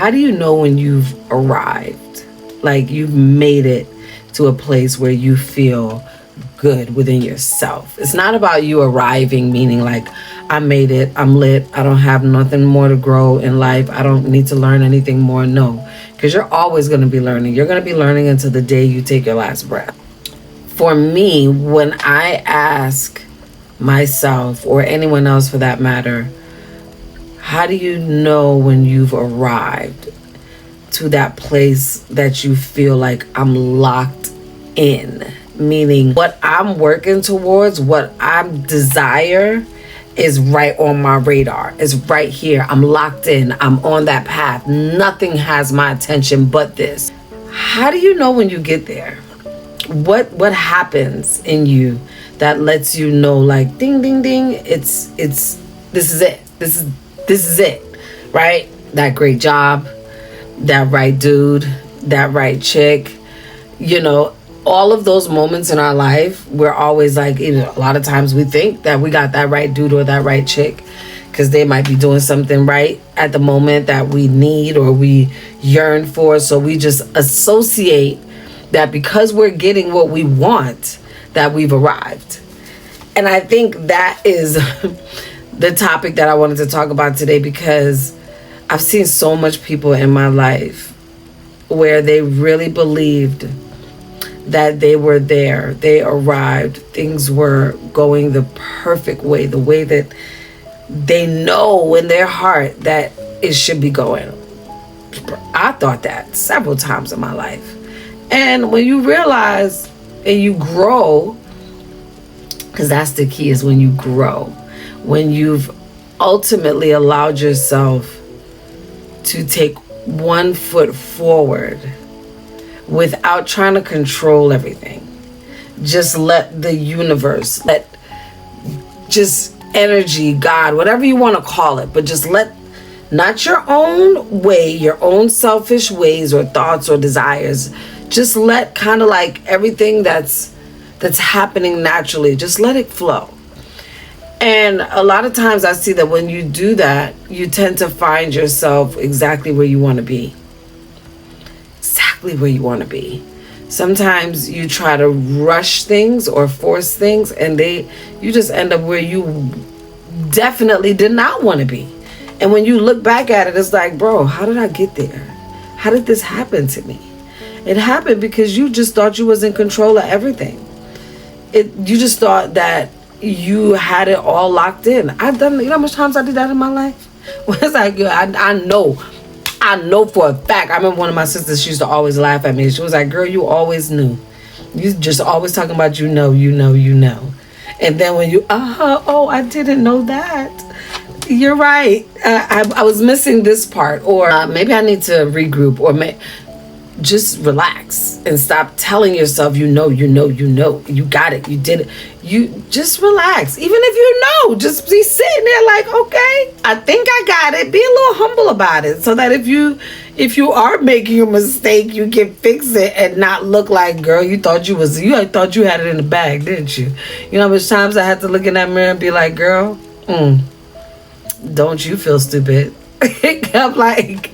how do you know when you've arrived? Like you've made it to a place where you feel good within yourself. It's not about you arriving, meaning like, I made it, I'm lit, I don't have nothing more to grow in life, I don't need to learn anything more. No, because you're always going to be learning. You're going to be learning until the day you take your last breath. For me, when I ask myself, or anyone else for that matter, how do you know when you've arrived to that place that you feel like I'm locked in? Meaning what I'm working towards, what I desire is right on my radar. It's right here. I'm locked in. I'm on that path. Nothing has my attention but this. How do you know when you get there? What happens in you that lets you know, like, ding ding ding, it's this is it. This is it. Right? That great job, that right dude, that right chick, all of those moments in our life, we're always like, a lot of times we think that we got that right dude or that right chick because they might be doing something right at the moment that we need or we yearn for. So we just associate that because we're getting what we want, that we've arrived. And I think that is the topic that I wanted to talk about today, because I've seen so much people in my life where they really believed that they were there, they arrived, things were going the perfect way, the way that they know in their heart that it should be going. I thought that several times in my life. And when you realize and you grow, because that's the key, is when you grow, when you've ultimately allowed yourself to take one foot forward without trying to control everything. Just let the universe, let just energy, God, whatever you want to call it, but just let, not your own way, your own selfish ways or thoughts or desires, just let kind of like everything that's happening naturally, just let it flow. And a lot of times I see that when you do that, you tend to find yourself exactly where you want to be. Exactly where you want to be. Sometimes you try to rush things or force things, and you just end up where you definitely did not want to be. And when you look back at it, it's like, bro, how did I get there? How did this happen to me? It happened because you just thought you was in control of everything. You just thought that you had it all locked in. I've done, how much times I did that in my life? It's like, I know for a fact. I remember one of my sisters, she used to always laugh at me. She was like, girl, you always knew. You just always talking about you know. And then when you, I didn't know that. You're right. I was missing this part. Or maybe I need to regroup. Or just relax and stop telling yourself, you got it, you did it. You just relax. Even if just be sitting there like, okay, I think I got it. Be a little humble about it, so that if you are making a mistake, you can fix it and not look like, girl, you thought you had it in the bag, didn't you? You know how much times I had to look in that mirror and be like, girl, don't you feel stupid? I'm like,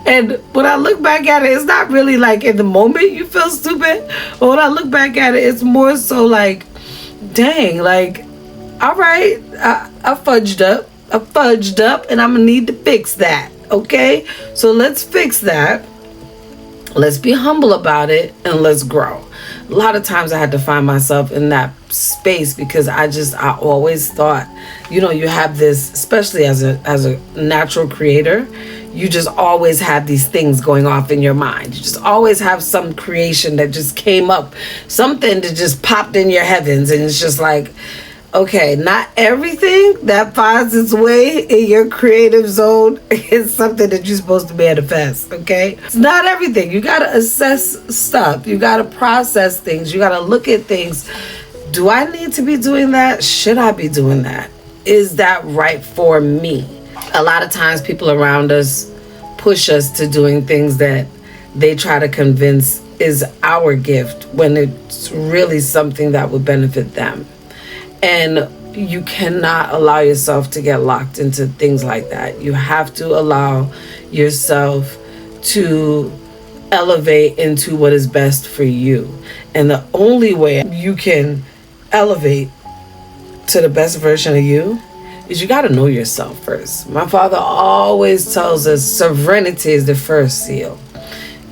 and when I look back at it, it's not really like in the moment you feel stupid. But when I look back at it, it's more so like, dang, like, all right, I fudged up and I'm gonna need to fix that. Okay, so let's fix that. Let's be humble about it and let's grow. A lot of times I had to find myself in that space because I always thought, you have this, especially as a natural creator, you just always have these things going off in your mind. You just always have some creation that just came up, something that just popped in your heavens, and it's just like, okay, not everything that finds its way in your creative zone is something that you're supposed to manifest, okay? It's not everything. You got to assess stuff. You got to process things. You got to look at things. Do I need to be doing that? Should I be doing that? Is that right for me? A lot of times people around us push us to doing things that they try to convince is our gift when it's really something that would benefit them. And you cannot allow yourself to get locked into things like that. You have to allow yourself to elevate into what is best for you. And the only way you can elevate to the best version of you is you got to know yourself first. My father always tells us serenity is the first seal.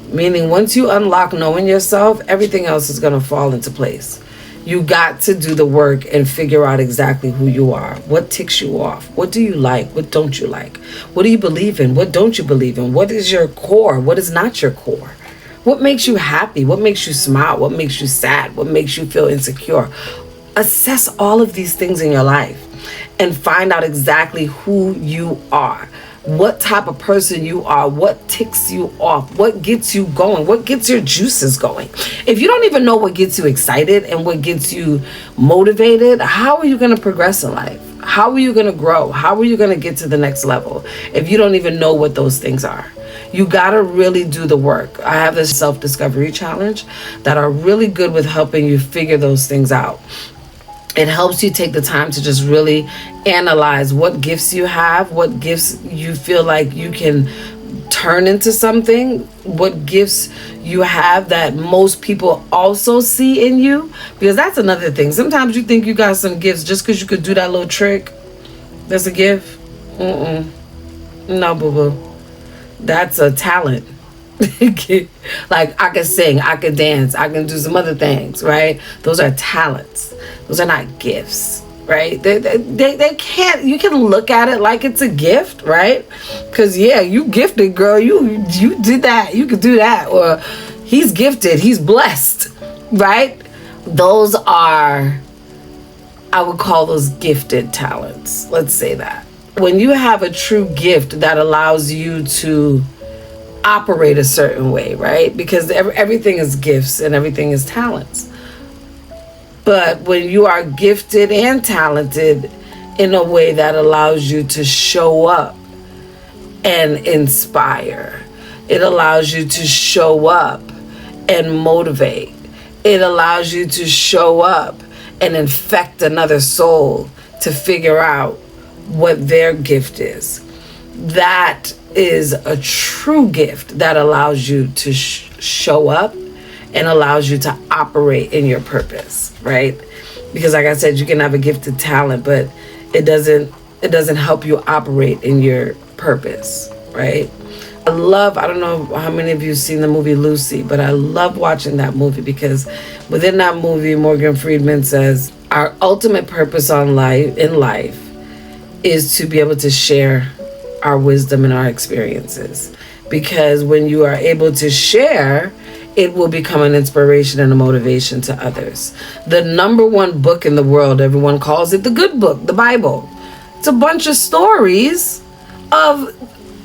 Meaning once you unlock knowing yourself, everything else is going to fall into place. You got to do the work and figure out exactly who you are. What ticks you off? What do you like? What don't you like? What do you believe in? What don't you believe in? What is your core? What is not your core? What makes you happy? What makes you smile? What makes you sad? What makes you feel insecure? Assess all of these things in your life and find out exactly who you are. What type of person you are, what ticks you off, what gets you going, what gets your juices going. If you don't even know what gets you excited and what gets you motivated, how are you going to progress in life? How are you going to grow? How are you going to get to the next level if you don't even know what those things are? You got to really do the work. I have this self-discovery challenge that are really good with helping you figure those things out. It helps you take the time to just really analyze what gifts you have, what gifts you feel like you can turn into something, what gifts you have that most people also see in you. Because that's another thing. Sometimes you think you got some gifts just because you could do that little trick. That's a gift? No, boo-boo. That's a talent. Like I can sing, I can dance, I can do some other things, right? Those are talents. Those are not gifts, right? They can't, you can look at it like it's a gift, right? Because yeah, you gifted, girl, you did that, you could do that. Or he's gifted, he's blessed, right? Those are, I would call those gifted talents. Let's say that. When you have a true gift that allows you to operate a certain way, right? Because everything is gifts and everything is talents. But when you are gifted and talented in a way that allows you to show up and inspire, it allows you to show up and motivate, it allows you to show up and infect another soul to figure out what their gift is. That is a true gift that allows you to show up and allows you to operate in your purpose, right? Because like I said, you can have a gifted talent, but it doesn't help you operate in your purpose, right? I don't know how many of you have seen the movie Lucy, but I love watching that movie because within that movie, Morgan Freeman says, our ultimate purpose in life is to be able to share our wisdom and our experiences. Because when you are able to share, it will become an inspiration and a motivation to others. The number one book in the world, everyone calls it the good book, the Bible. It's a bunch of stories of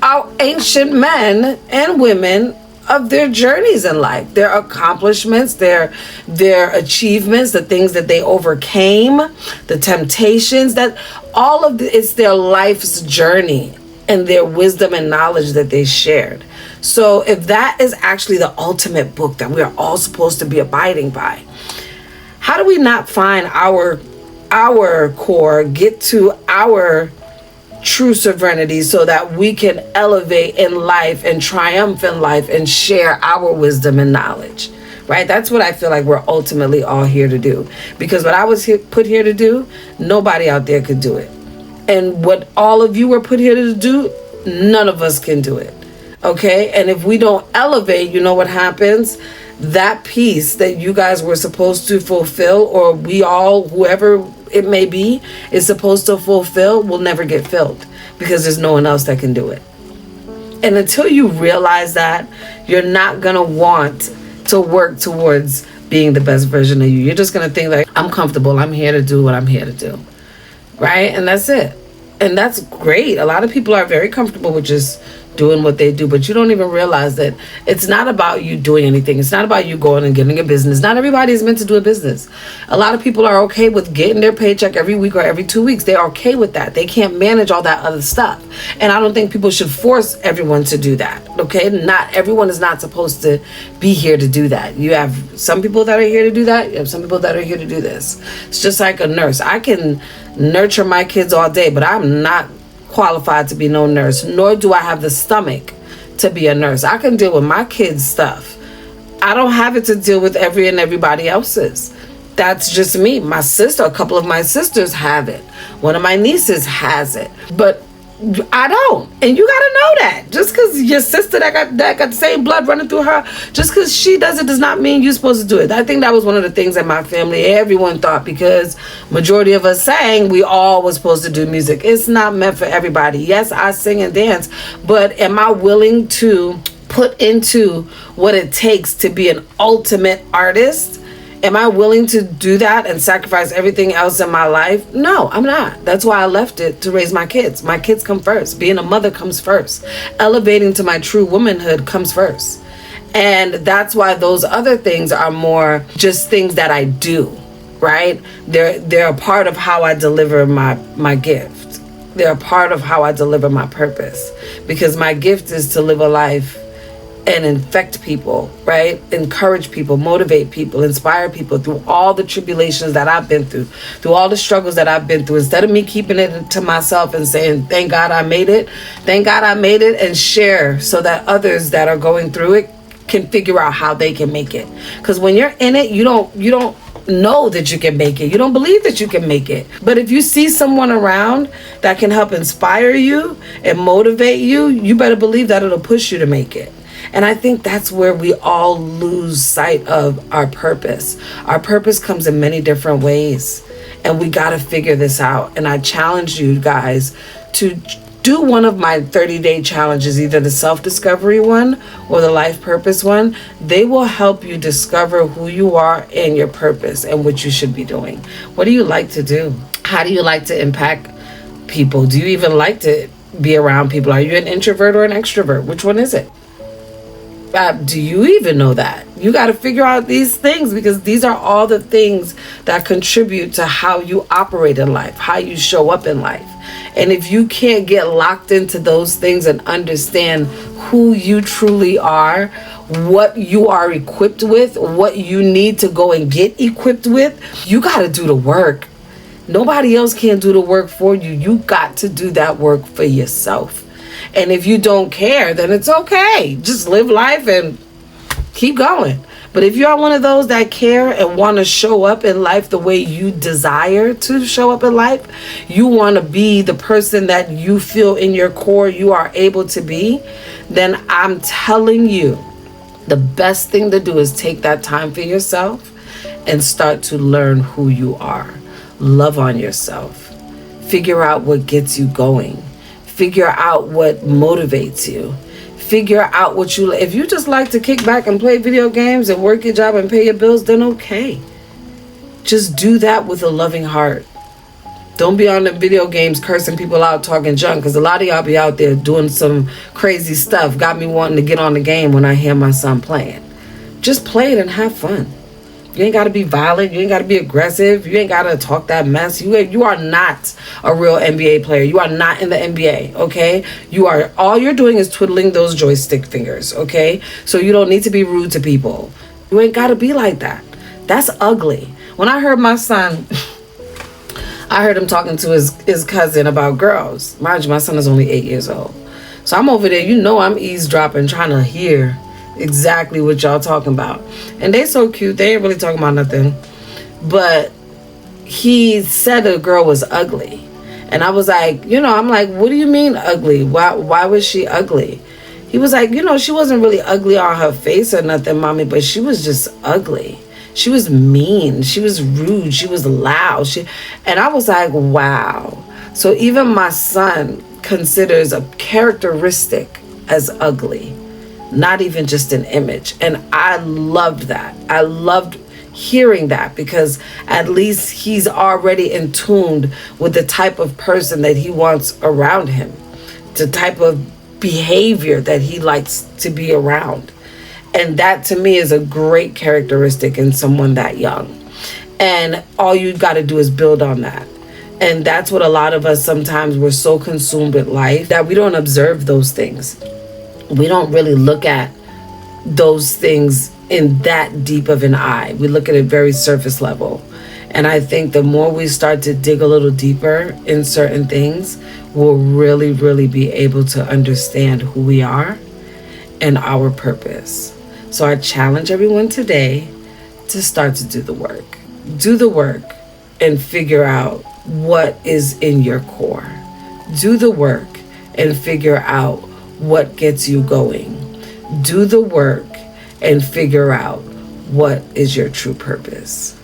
our ancient men and women, of their journeys in life, their accomplishments, their achievements, the things that they overcame, the temptations, that all of it's their life's journey and their wisdom and knowledge that they shared. So if that is actually the ultimate book that we are all supposed to be abiding by, how do we not find our core, get to our true sovereignty so that we can elevate in life and triumph in life and share our wisdom and knowledge, right? That's what I feel like we're ultimately all here to do. Because what I was put here to do, nobody out there could do it. And what all of you were put here to do, none of us can do it. Okay? And if we don't elevate, you know what happens? That piece that you guys were supposed to fulfill, or we all, whoever it may be, is supposed to fulfill, will never get filled because there's no one else that can do it. And until you realize that, you're not going to want to work towards being the best version of you. You're just going to think like, I'm comfortable. I'm here to do what I'm here to do. Right? And that's it. And that's great. A lot of people are very comfortable with just doing what they do, but you don't even realize that it's not about you doing anything. It's not about you going and getting a business. Not everybody is meant to do a business. A lot of people are okay with getting their paycheck every week or every 2 weeks. They're okay with that. They can't manage all that other stuff. And I don't think people should force everyone to do that. Okay? Not everyone is not supposed to be here to do that. You have some people that are here to do that. You have some people that are here to do this. It's just like a nurse. I can nurture my kids all day, but I'm not qualified to be no nurse, nor do I have the stomach to be a nurse. I can deal with my kids' stuff. I don't have it to deal with everybody else's. That's just me. My sister, a couple of my sisters have it. One of my nieces has it, but I don't. And you gotta know that. Just because your sister that got the same blood running through her, just because she does it does not mean you're supposed to do it. I think that was one of the things that my family, everyone thought, because majority of us sang, we all was supposed to do music. It's not meant for everybody. Yes, I sing and dance, but am I willing to put into what it takes to be an ultimate artist? Am I willing to do that and sacrifice everything else in my life? No, I'm not. That's why I left it to raise my kids. My kids come first. Being a mother comes first. Elevating to my true womanhood comes first. And that's why those other things are more just things that I do, right? They're a part of how I deliver my gift. They're a part of how I deliver my purpose. Because my gift is to live a life and infect people, right? Encourage people, motivate people, inspire people through all the tribulations that I've been through all the struggles that I've been through. Instead of me keeping it to myself and saying, thank God I made it, and share so that others that are going through it can figure out how they can make it. Because when you're in it, you don't know that you can make it. You don't believe that you can make it. But if you see someone around that can help inspire you and motivate you, you better believe that it'll push you to make it. And I think that's where we all lose sight of our purpose. Our purpose comes in many different ways, and we got to figure this out. And I challenge you guys to do one of my 30-day challenges, either the self-discovery one or the life purpose one. They will help you discover who you are and your purpose and what you should be doing. What do you like to do? How do you like to impact people? Do you even like to be around people? Are you an introvert or an extrovert? Which one is it? Do you even know that? You got to figure out these things, because these are all the things that contribute to how you operate in life, how you show up in life. And if you can't get locked into those things and understand who you truly are, what you are equipped with, what you need to go and get equipped with, you got to do the work. Nobody else can do the work for you. You got to do that work for yourself. And if you don't care, then it's okay. Just live life and keep going. But if you are one of those that care and want to show up in life the way you desire to show up in life, you want to be the person that you feel in your core you are able to be, then I'm telling you, the best thing to do is take that time for yourself and start to learn who you are. Love on yourself. Figure out what gets you going. Figure out what motivates you. Figure out what you... If you just like to kick back and play video games and work your job and pay your bills, then okay. Just do that with a loving heart. Don't be on the video games cursing people out, talking junk, because a lot of y'all be out there doing some crazy stuff. Got me wanting to get on the game when I hear my son playing. Just play it and have fun. You ain't got to be violent. You ain't got to be aggressive. You ain't got to talk that mess. You are not a real NBA player. You are not in the NBA, okay? All you're doing is twiddling those joystick fingers, okay? So you don't need to be rude to people. You ain't got to be like that. That's ugly. When I heard my son, I heard him talking to his cousin about girls. Mind you, my son is only 8 years old. So I'm over there, I'm eavesdropping, trying to hear exactly what y'all talking about. And they so cute. They ain't really talking about nothing. But he said a girl was ugly. And I was like, I'm like, what do you mean ugly? Why was she ugly? He was like, she wasn't really ugly on her face or nothing, mommy, but she was just ugly. She was mean. She was rude. She was loud. And I was like, wow. So even my son considers a characteristic as ugly. Not even just an image. And I loved that. I loved hearing that, because at least he's already in tune with the type of person that he wants around him. The type of behavior that he likes to be around. And that to me is a great characteristic in someone that young. And all you got to do is build on that. And that's what a lot of us sometimes, we're so consumed with life that we don't observe those things. We don't really look at those things in that deep of an eye. We look at it very surface level. And I think the more we start to dig a little deeper in certain things, we'll really, really be able to understand who we are and our purpose. So I challenge everyone today to start to do the work. Do the work and figure out what is in your core. Do the work and figure out what gets you going. Do the work and figure out what is your true purpose.